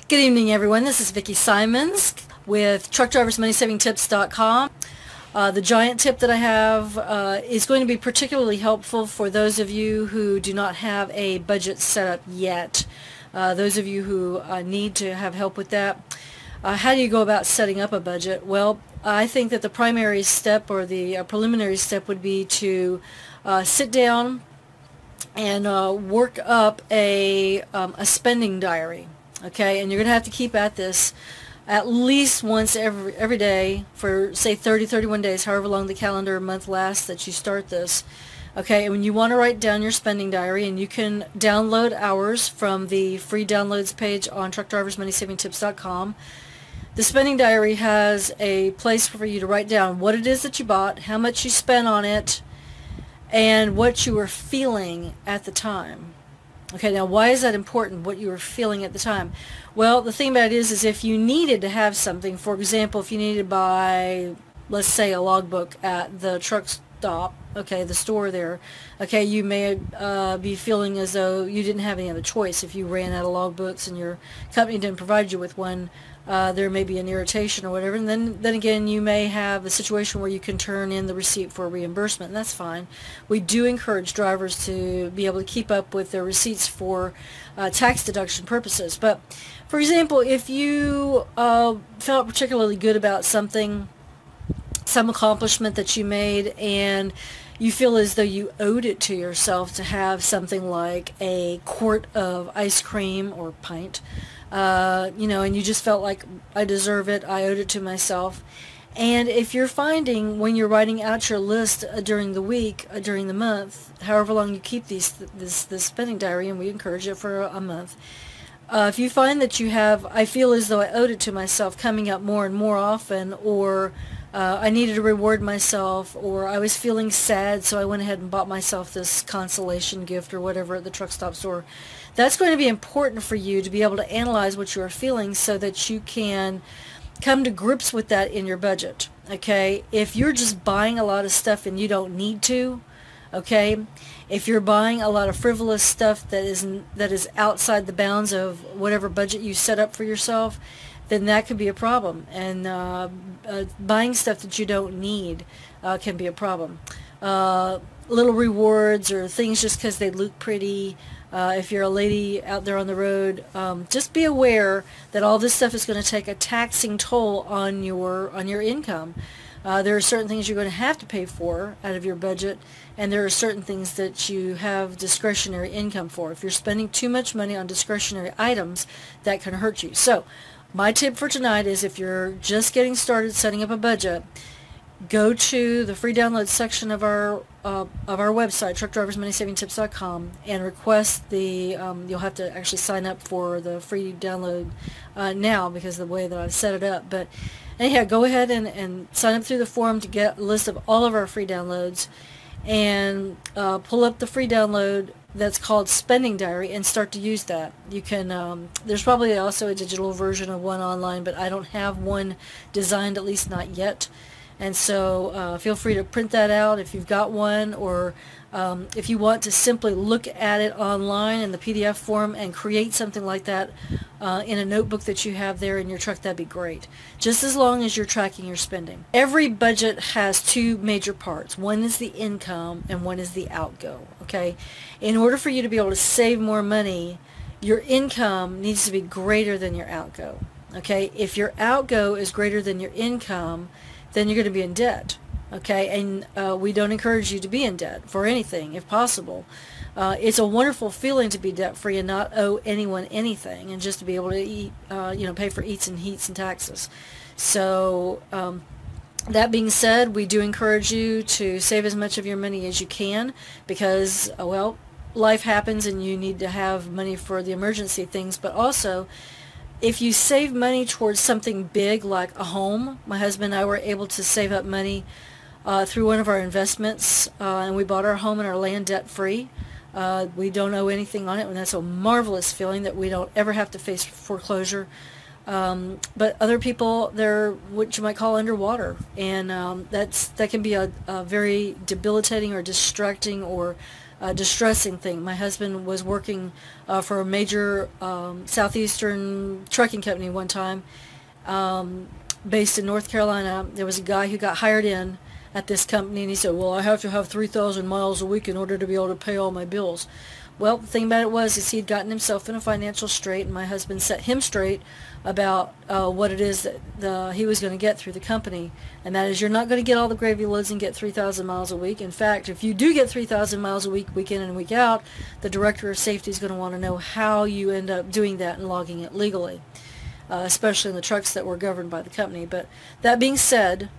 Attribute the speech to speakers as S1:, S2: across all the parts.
S1: Good evening, everyone. This is Vicki Simons with TruckDriversMoneySavingTips.com. The giant tip that I have is going to be particularly helpful for those of you who do not have a budget set up yet. Those of you who need to have help with that. How do you go about setting up a budget? Well, I think that the primary step or the preliminary step would be to sit down and work up a spending diary. Okay, and you're going to have to keep at this at least once every day for, say, 31 days, however long the calendar month lasts that you start this. Okay, and when you want to write down your spending diary, and you can download ours from the free downloads page on TruckDriversMoneySavingTips.com. The spending diary has a place for you to write down what it is that you bought, how much you spent on it, and what you were feeling at the time. Okay, now why is that important, what you were feeling at the time? Well, the thing about it is if you needed to have something, for example, if you needed to buy, let's say, a logbook at the truck stop, okay, the store there, okay, you may be feeling as though you didn't have any other choice. If you ran out of logbooks and your company didn't provide you with one, there may be an irritation or whatever, and then again you may have a situation where you can turn in the receipt for reimbursement, and that's fine. We do encourage drivers to be able to keep up with their receipts for tax deduction purposes. But for example, if you felt particularly good about something, some accomplishment that you made, and you feel as though you owed it to yourself to have something like a quart of ice cream or pint, you know, and you just felt like, I deserve it, I owed it to myself. And if you're finding when you're writing out your list during the week, during the month, however long you keep this spending diary, and we encourage it for a month, if you find that you have, I feel as though I owed it to myself, coming up more and more often, or I needed to reward myself, or I was feeling sad, so I went ahead and bought myself this consolation gift or whatever at the truck stop store. That's going to be important for you to be able to analyze what you are feeling so that you can come to grips with that in your budget. Okay, if you're just buying a lot of stuff and you don't need to, okay, if you're buying a lot of frivolous stuff that is outside the bounds of whatever budget you set up for yourself, then that could be a problem. And buying stuff that you don't need can be a problem. Little rewards or things just because they look pretty. If you're a lady out there on the road, just be aware that all this stuff is going to take a taxing toll on your income. There are certain things you're going to have to pay for out of your budget, and there are certain things that you have discretionary income for. If you're spending too much money on discretionary items, that can hurt you. So my tip for tonight is, if you're just getting started setting up a budget, go to the free download section of our website, TruckDriversMoneySavingTips.com, and request the, you'll have to actually sign up for the free download now because of the way that I've set it up. But anyhow, go ahead and sign up through the form to get a list of all of our free downloads, and pull up the free download that's called Spending Diary and start to use that. You can, there's probably also a digital version of one online, but I don't have one designed, at least not yet. And so feel free to print that out if you've got one, or if you want to simply look at it online in the PDF form and create something like that in a notebook that you have there in your truck, that'd be great. Just as long as you're tracking your spending. Every budget has two major parts. One is the income and one is the outgo. Okay? In order for you to be able to save more money, your income needs to be greater than your outgo. Okay? If your outgo is greater than your income, then you're going to be in debt. Okay, and we don't encourage you to be in debt for anything, if possible. It's a wonderful feeling to be debt-free and not owe anyone anything, and just to be able to eat, you know, pay for eats and heats and taxes. So that being said, we do encourage you to save as much of your money as you can, because, well, life happens and you need to have money for the emergency things, but also, if you save money towards something big like a home, my husband and I were able to save up money through one of our investments, and we bought our home and our land debt-free. We don't owe anything on it, and that's a marvelous feeling that we don't ever have to face foreclosure. But other people, they're what you might call underwater, and that can be a very debilitating or distracting or distressing thing. My husband was working for a major southeastern trucking company one time, based in North Carolina. There was a guy who got hired in at this company, and he said, well, I have to have 3,000 miles a week in order to be able to pay all my bills. Well, the thing about it was is he'd gotten himself in a financial strait, and my husband set him straight about what it is that he was going to get through the company. And that is, you're not going to get all the gravy loads and get 3,000 miles a week. In fact, if you do get 3,000 miles a week, week in and week out, the director of safety is going to want to know how you end up doing that and logging it legally, especially in the trucks that were governed by the company. But that being said,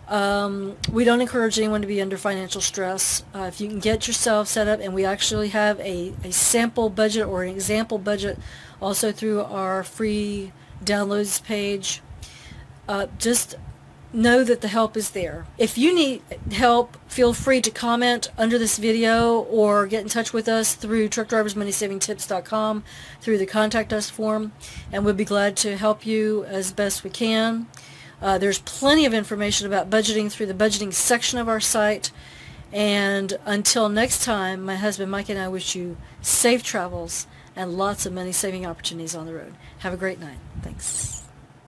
S1: we don't encourage anyone to be under financial stress. If you can get yourself set up, and we actually have a sample budget or an example budget also through our free downloads page, just know that the help is there. If you need help, feel free to comment under this video or get in touch with us through TruckDriversMoneySavingTips.com through the Contact Us form, and we'll be glad to help you as best we can. There's plenty of information about budgeting through the budgeting section of our site. And until next time, my husband Mike and I wish you safe travels and lots of money saving opportunities on the road. Have a great night. Thanks.